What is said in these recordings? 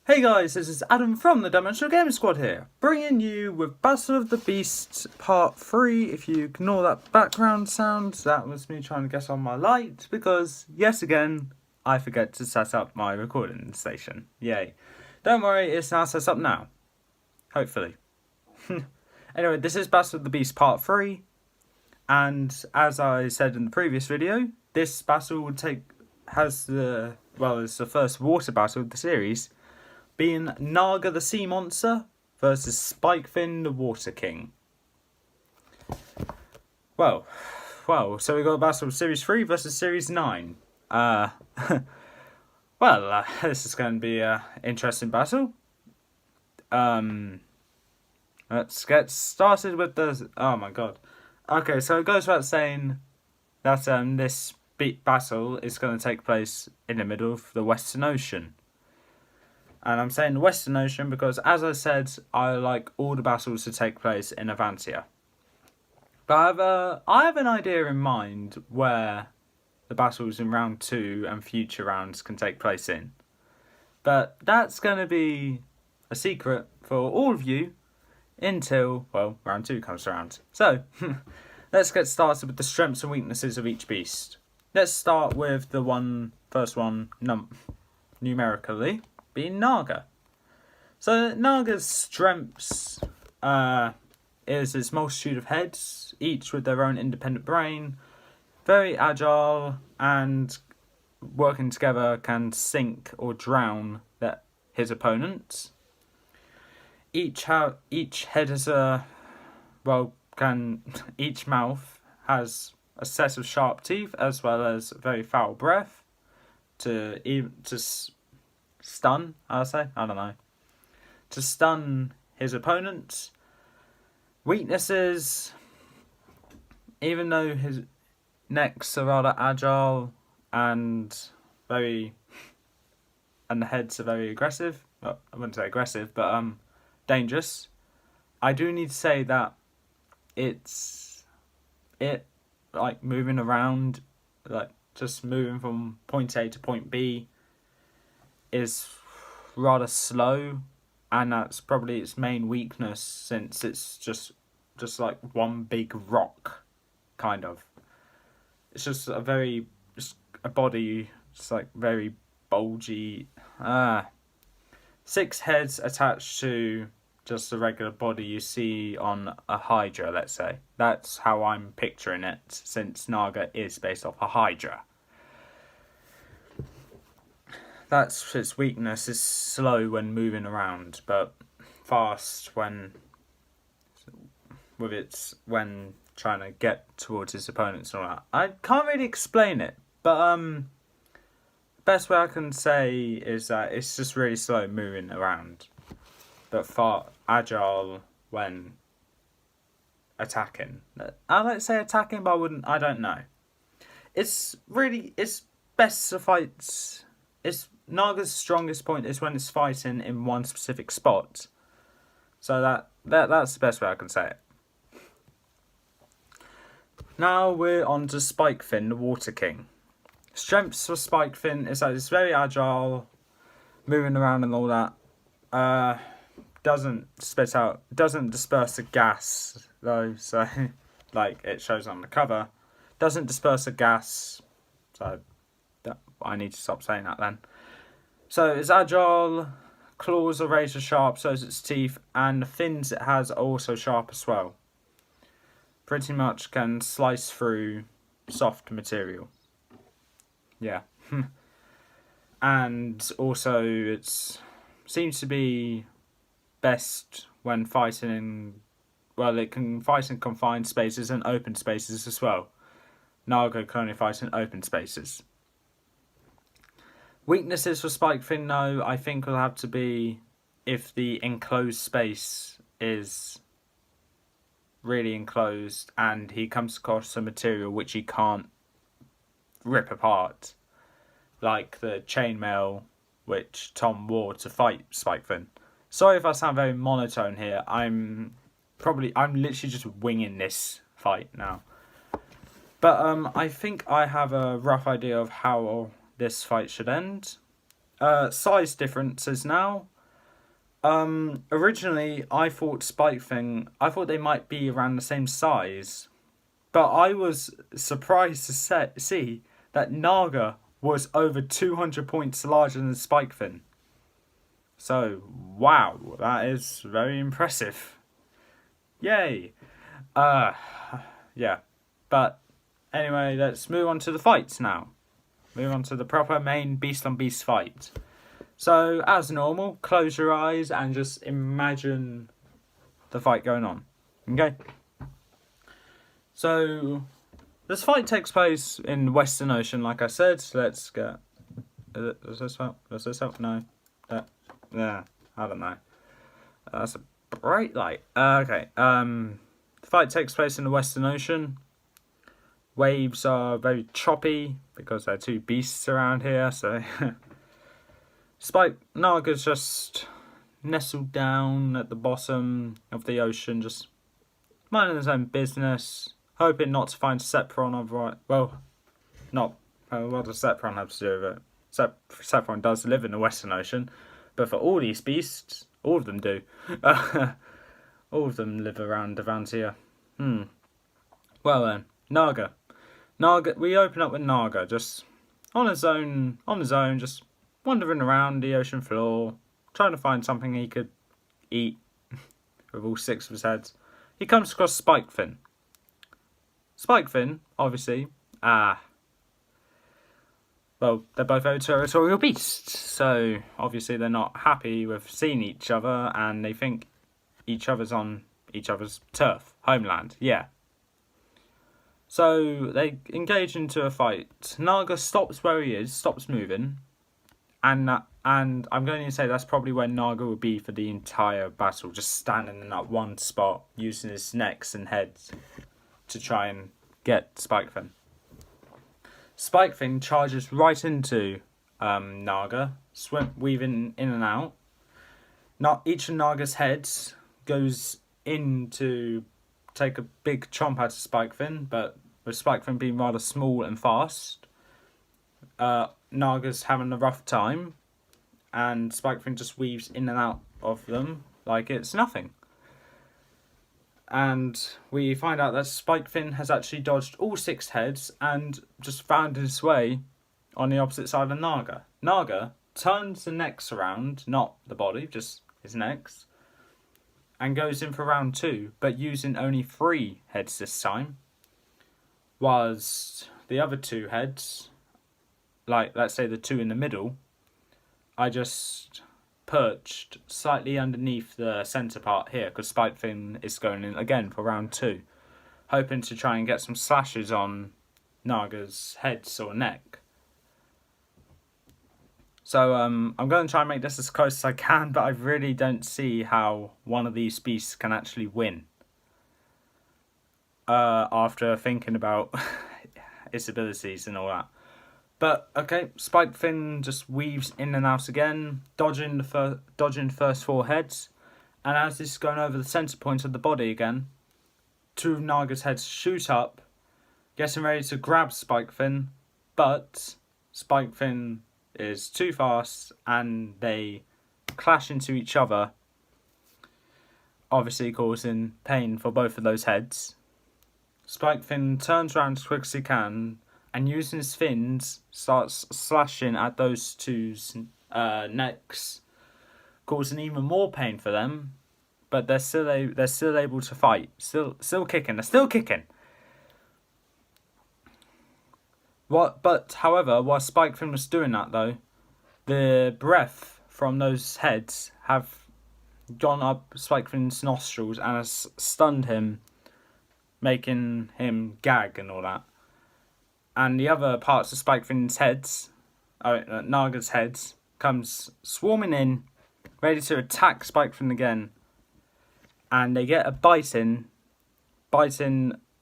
Hey guys, this is Adam from the Dimensional Gaming Squad here, bringing you with Battle of the Beasts Part 3. If you ignore that background sound, that was me trying to get on my light, because, yet again, I forget to set up my recording station. Yay. Don't worry, it's now set up now. Hopefully. Anyway, this is Battle of the Beasts Part 3, and as I said in the previous video, this battle is the first water battle of the series, being Narga the Sea Monster versus Spikefin the Water King. Well, so we got a battle of Series 3 versus Series 9. This is going to be an interesting battle. Let's get started with the... Oh my god. Okay, so it goes without saying that this battle is going to take place in the middle of the Western Ocean. And I'm saying the Western Ocean because, as I said, I like all the battles to take place in Avantia. But I have an idea in mind where the battles in round 2 and future rounds can take place in. But that's going to be a secret for all of you until, round 2 comes around. So, let's get started with the strengths and weaknesses of each beast. Let's start with the first one, numerically, being Narga. So Narga's strengths is its multitude of heads, each with their own independent brain, very agile, and working together can sink or drown his opponents. Each head has each mouth has a set of sharp teeth as well as very foul breath to stun, to stun his opponents. Weaknesses, even though his necks are rather agile and the heads are very aggressive, well, I wouldn't say aggressive, but dangerous, I do need to say that moving around, just moving from point A to point B, is rather slow, and that's probably its main weakness since it's just like one big rock, kind of. It's just a body, just like very bulgy. 6 heads attached to just a regular body you see on a Hydra, let's say. That's how I'm picturing it, since Narga is based off a Hydra. That's its weakness, is slow when moving around, but fast when trying to get towards his opponents and all that. I can't really explain it, but best way I can say is that it's just really slow moving around, but far agile when attacking. I like to say attacking, but I don't know. It's best to fight. Narga's strongest point is when it's fighting in one specific spot. So that's the best way I can say it. Now we're on to Spikefin, the Water King. Strengths for Spikefin is that it's very agile, moving around and all that. Doesn't disperse the gas though, so like it shows on the cover. Doesn't disperse the gas, so I need to stop saying that then. So it's agile, claws are razor sharp, so is its teeth, and the fins it has are also sharp as well. Pretty much can slice through soft material. Yeah. And also it seems to be best when fighting it can fight in confined spaces and open spaces as well. Narga can only fight in open spaces. Weaknesses for Spikefin, though, I think will have to be if the enclosed space is really enclosed and he comes across some material which he can't rip apart, like the chainmail which Tom wore to fight Spikefin. Sorry if I sound very monotone here. I'm literally just winging this fight now. But I think I have a rough idea of how this fight should end. Size differences now. Originally, I thought they might be around the same size, but I was surprised to see that Narga was over 200 points larger than Spikefin. So, wow, that is very impressive. Yay! Yeah. But, anyway, let's move on to the fights now. Move on to the proper main beast on beast fight. So, as normal, close your eyes and just imagine the fight going on. Okay? So, this fight takes place in the Western Ocean, like I said. Let's get... Does this help? Does this help? No. Yeah, I don't know. That's a bright light. Okay. The fight takes place in the Western Ocean. Waves are very choppy because there are two beasts around here, so... Narga's just nestled down at the bottom of the ocean, just minding his own business, hoping not to find Sephiron otherwise. Well, not. What does Sephiron have to do with it? Sephiron does live in the Western Ocean, but for all these beasts, all of them do. All of them live around Devantia. Well then, Narga. We open up with Narga, just on his own, just wandering around the ocean floor, trying to find something he could eat with all 6 of his heads. He comes across Spikefin. Spikefin, obviously, well, they're both very territorial beasts, so obviously they're not happy with seeing each other, and they think each other's on each other's turf, homeland, yeah. So they engage into a fight. Narga stops where he is, stops moving, and I'm going to say that's probably where Narga will be for the entire battle, just standing in that one spot, using his necks and heads to try and get Spikefin. Spikefin charges right into Narga, weaving in and out. Each of Narga's heads goes in to take a big chomp out of Spikefin, but with Spikefin being rather small and fast, Narga's having a rough time, and Spikefin just weaves in and out of them like it's nothing. And we find out that Spikefin has actually dodged all 6 heads and just found his way on the opposite side of Narga. Narga turns the necks around, not the body, just his necks, and goes in for round 2, but using only 3 heads this time. Whilst the other 2 heads, like let's say the 2 in the middle, I just perched slightly underneath the centre part here, because Spikefin is going in again for round 2, hoping to try and get some slashes on Narga's heads or neck. So I'm going to try and make this as close as I can, but I really don't see how one of these beasts can actually win. After thinking about its abilities and all that. But, okay, Spikefin just weaves in and out again, dodging the first 4 heads. And as this is going over the centre point of the body again, 2 of Narga's heads shoot up, getting ready to grab Spikefin. But Spikefin is too fast and they clash into each other, obviously causing pain for both of those heads. Spikefin turns around as quick as he can, and using his fins, starts slashing at those 2's necks, causing even more pain for them. But they're still able to fight, still kicking. They're still kicking. But however, while Spikefin was doing that though, the breath from those heads have gone up Spikefin's nostrils and has stunned him, making him gag and all that. And the other parts of Spikefin's heads, Narga's heads, comes swarming in, ready to attack Spikefin again. And they get a biting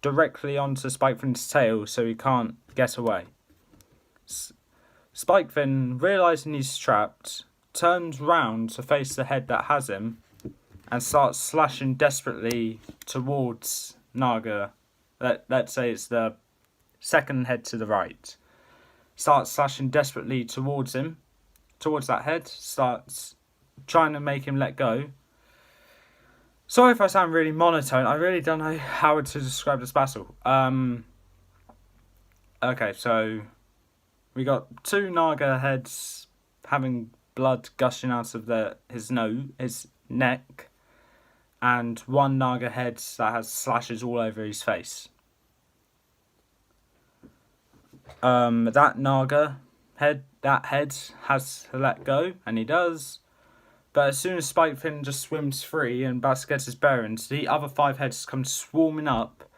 directly onto Spikefin's tail, so he can't get away. Spikefin, realising he's trapped, turns round to face the head that has him, and starts slashing desperately towards Narga. Let's say it's the second head to the right. Starts slashing desperately towards him, towards that head, starts trying to make him let go. Sorry if I sound really monotone. I really don't know how to describe this battle. Okay, so we got two Narga heads having blood gushing out of his neck, and one Narga head that has slashes all over his face. That Narga head has to let go, and he does. But as soon as Spikefin just swims free and Bas gets his bearings, the other 5 heads come swarming up,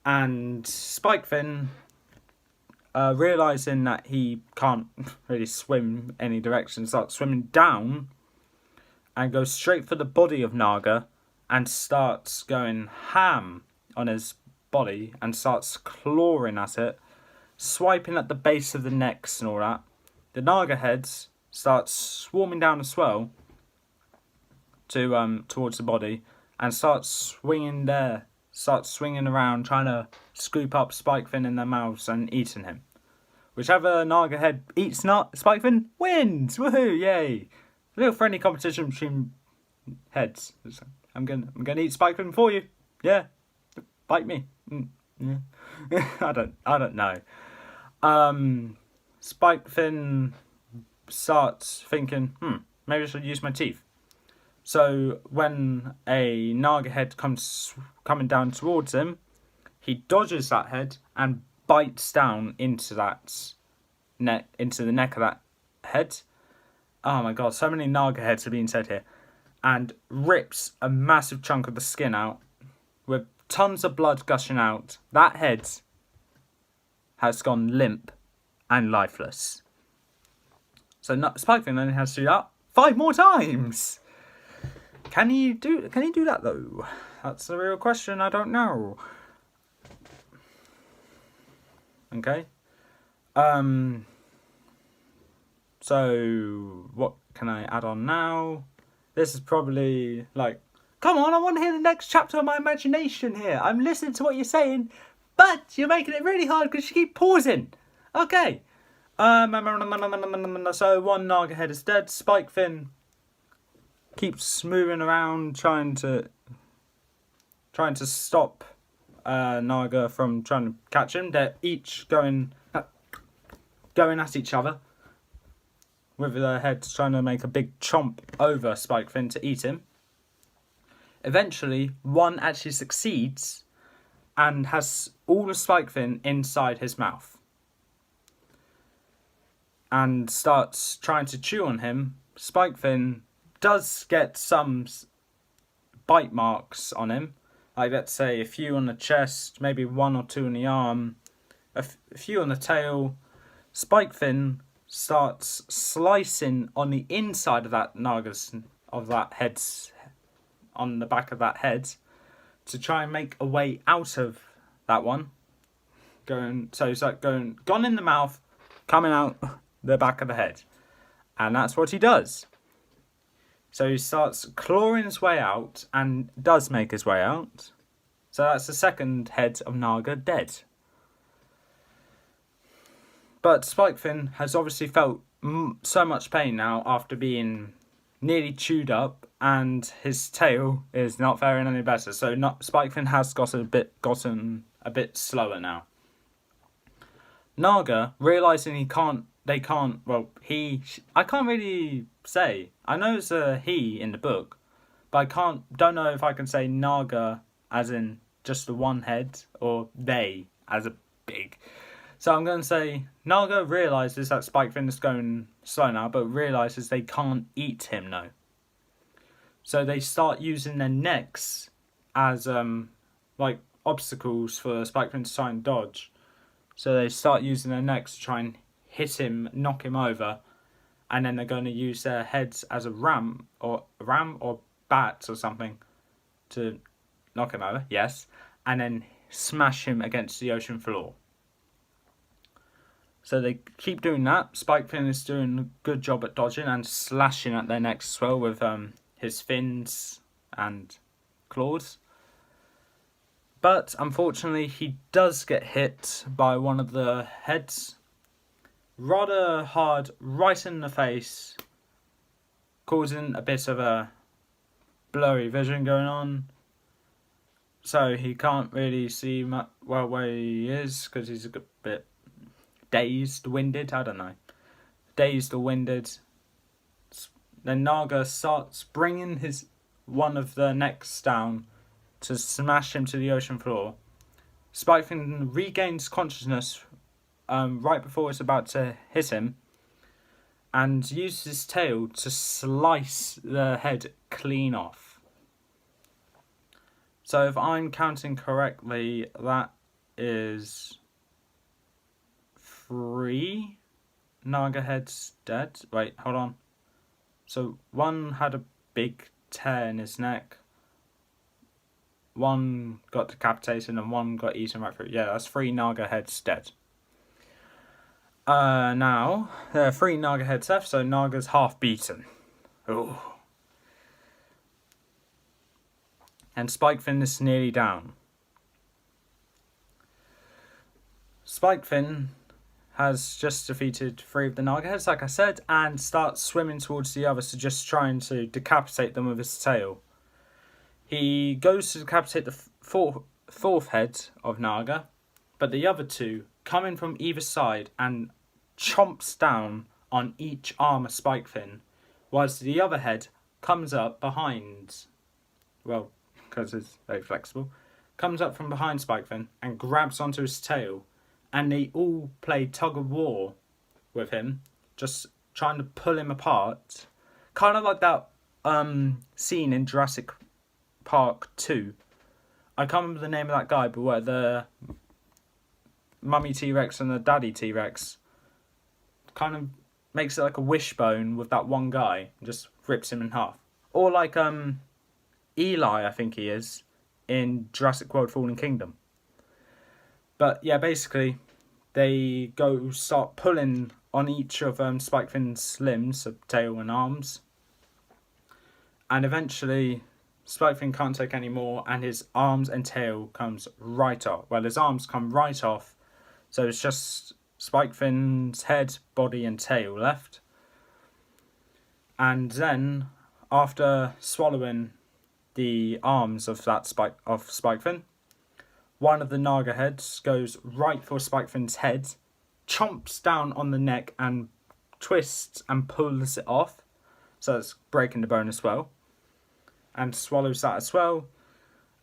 and Spikefin, realising that he can't really swim any direction, starts swimming down and goes straight for the body of Narga and starts going ham on his body and starts clawing at it, swiping at the base of the necks and all that. The Narga heads start swarming down as well to towards the body and start swinging around, trying to scoop up Spikefin in their mouths and eating him. Whichever Narga head eats Spikefin wins! Woohoo! Yay! A little friendly competition between heads. I'm gonna eat Spikefin for you. Yeah, bite me. Yeah. I don't know. Spikefin starts thinking, maybe I should use my teeth. So when a Narga head coming down towards him, he dodges that head and bites down into the neck of that head. Oh my god, so many Narga heads are being said here. And rips a massive chunk of the skin out with tons of blood gushing out. That head has gone limp and lifeless. So Spikefin only has to do that 5 more times. Can he do that though? That's the real question. I don't know. Okay. So what can I add on now? This is probably like, come on, I want to hear the next chapter of my imagination here. I'm listening to what you're saying, but you're making it really hard because you keep pausing. Okay. So one Narga head is dead. Spikefin keeps moving around, trying to stop Narga from trying to catch him. They're each going at each other with their heads trying to make a big chomp over Spikefin to eat him. Eventually, one actually succeeds and has all of Spikefin inside his mouth and starts trying to chew on him. Spikefin does get some bite marks on him, like let's say a few on the chest, maybe 1 or 2 on the arm, a few on the tail. Spikefin starts slicing on the inside of that head's on the back of that head to try and make a way out of that one. So it's like gone in the mouth, coming out the back of the head, and that's what he does. So he starts clawing his way out and does make his way out. So that's the second head of Narga dead. But Spikefin has obviously felt so much pain now after being nearly chewed up, and his tail is not faring any better. So Spikefin has gotten a bit slower now. Narga, realising I can't really say. I know it's a he in the book, but don't know if I can say Narga as in just the one head or they as a big. So I'm going to say Narga realises that Spikefin is going slow now, but realises they can't eat him now. So they start using their necks as obstacles for Spikefin to try and dodge. So they start using their necks to try and hit him, knock him over, and then they're going to use their heads as a ram or bats or something to knock him over, yes, and then smash him against the ocean floor. So they keep doing that. Spikefin is doing a good job at dodging and slashing at their necks as well with his fins and claws. But unfortunately, he does get hit by one of the heads, rather hard right in the face, causing a bit of a blurry vision going on. So he can't really see well where he is because he's a bit dazed, winded, I don't know. Dazed or winded. Then Narga starts bringing one of the necks down to smash him to the ocean floor. Spikefin regains consciousness right before it's about to hit him and uses his tail to slice the head clean off. So if I'm counting correctly, that is 3 Narga heads dead. Wait, hold on. So one had a big tear in his neck, one got decapitated, and one got eaten right through. Yeah, that's 3 Narga heads dead. Now, there are 3 Narga heads left, so Narga's half beaten. Ooh. And Spikefin is nearly down. Spikefin has just defeated 3 of the Narga heads, like I said, and starts swimming towards the others, just trying to decapitate them with his tail. He goes to decapitate the fourth head of Narga, but the other 2 come in from either side and chomps down on each arm of Spikefin, whilst the other head comes up behind, well, because it's very flexible, comes up from behind Spikefin and grabs onto his tail, and they all play tug of war with him, just trying to pull him apart. Kind of like that scene in Jurassic Park 2. I can't remember the name of that guy, but where the mummy T-Rex and the daddy T-Rex kind of makes it like a wishbone with that one guy and just rips him in half. Or like Eli, I think he is, in Jurassic World Fallen Kingdom. But yeah, basically, they start pulling on each of Spikefin's limbs, so tail and arms. And eventually, Spikefin can't take any more, and his arms and tail comes right off. Well, his arms come right off, so it's just Spikefin's head, body, and tail left. And then, after swallowing the arms of Spikefin, one of the Narga heads goes right for Spikefin's head, chomps down on the neck and twists and pulls it off, so it's breaking the bone as well, and swallows that as well.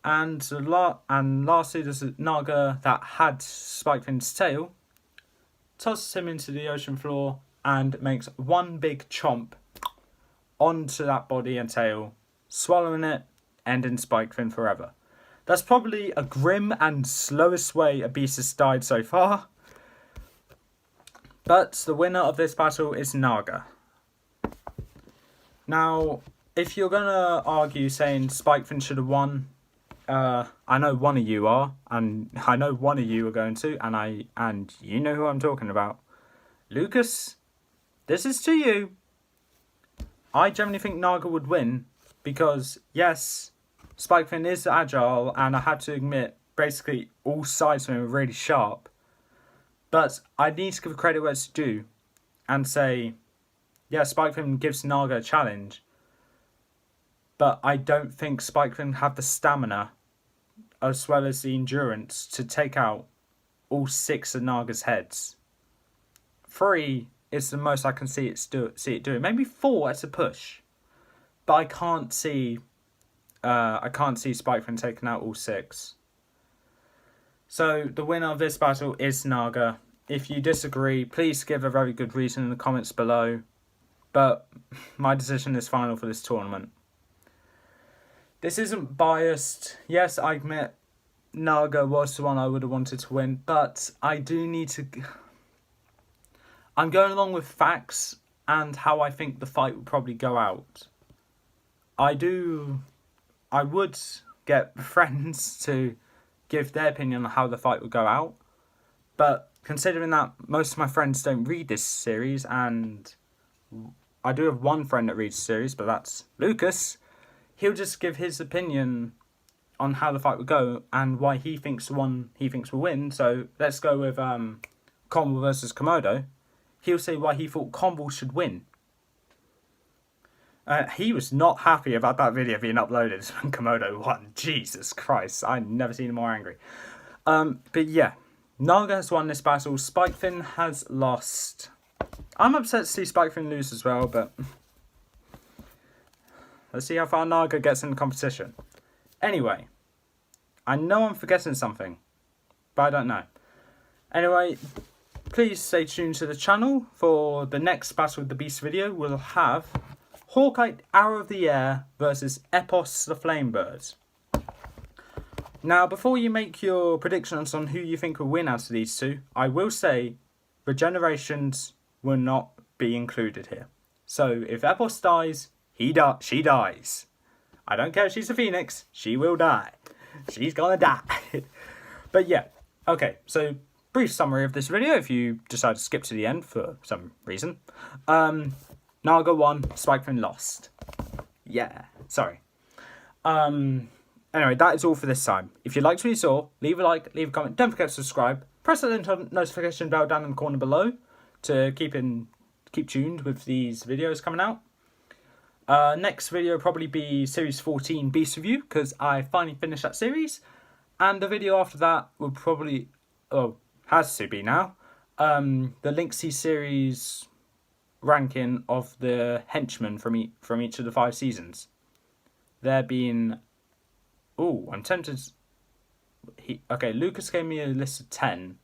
And lastly, there's a Narga that had Spikefin's tail, tosses him into the ocean floor and makes one big chomp onto that body and tail, swallowing it, ending Spikefin forever. That's probably a grim and slowest way a beast has died so far. But the winner of this battle is Narga. Now, if you're going to argue saying Spikefin should have won, I know one of you are, and I know one of you are going to, and you know who I'm talking about. Lucas, this is to you. I generally think Narga would win because, yes, Spikefin is agile, and I have to admit, basically all sides of him are really sharp. But I need to give credit where it's due and say, yeah, Spikefin gives Narga a challenge. But I don't think Spikefin have the stamina as well as the endurance to take out all 6 of Narga's heads. 3 is the most I can see it doing. Maybe 4 at a push. But I can't see Spikefin taking out all 6. So the winner of this battle is Narga. If you disagree, please give a very good reason in the comments below. But my decision is final for this tournament. This isn't biased. Yes, I admit Narga was the one I would have wanted to win, but I do need to... I'm going along with facts and how I think the fight would probably go out. I would get friends to give their opinion on how the fight would go out, but considering that most of my friends don't read this series, and I do have one friend that reads the series, but that's Lucas, he'll just give his opinion on how the fight would go and why he thinks the one he thinks will win. So let's go with Cromwell versus Komodo. he'll say why he thought Convol should win. He was not happy about that video being uploaded when Komodo won. Jesus Christ, I've never seen him more angry. But yeah, Narga has won this battle. Spikefin has lost. I'm upset to see Spikefin lose as well, but let's see how far Narga gets in the competition. Anyway, I know I'm forgetting something, but I don't know. Anyway, please stay tuned to the channel for the next Battle of the Beast video. We'll have Hawkeye Arrow of the Air versus Epos the Flamebird. Now, before you make your predictions on who you think will win out of these two, I will say regenerations will not be included here. So if Epos dies, she dies. I don't care if she's a phoenix, she will die. She's gonna die. But yeah, okay, so brief summary of this video if you decide to skip to the end for some reason. Narga won, Spikefin lost. Yeah, sorry. Anyway, that is all for this time. If you liked what you saw, leave a like, leave a comment, don't forget to subscribe. Press the notification bell down in the corner below to keep tuned with these videos coming out. Next video will probably be Series 14 Beast Review, because I finally finished that series. And the video after that will probably, has to be now, the Linksy series ranking of the henchmen from each of the 5 seasons. There being, I'm tempted. Okay, Lucas gave me a list of 10,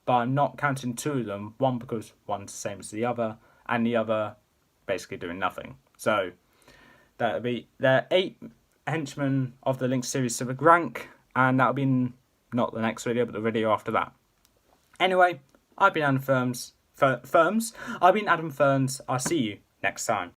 but I'm not counting 2 of them. One because one's the same as the other, and the other basically doing nothing. So there are 8 henchmen of the Link series civic rank, and that'll be not the next video, but the video after that. Anyway, I've been Adam Ferns. I've been Adam Ferns. I'll see you next time.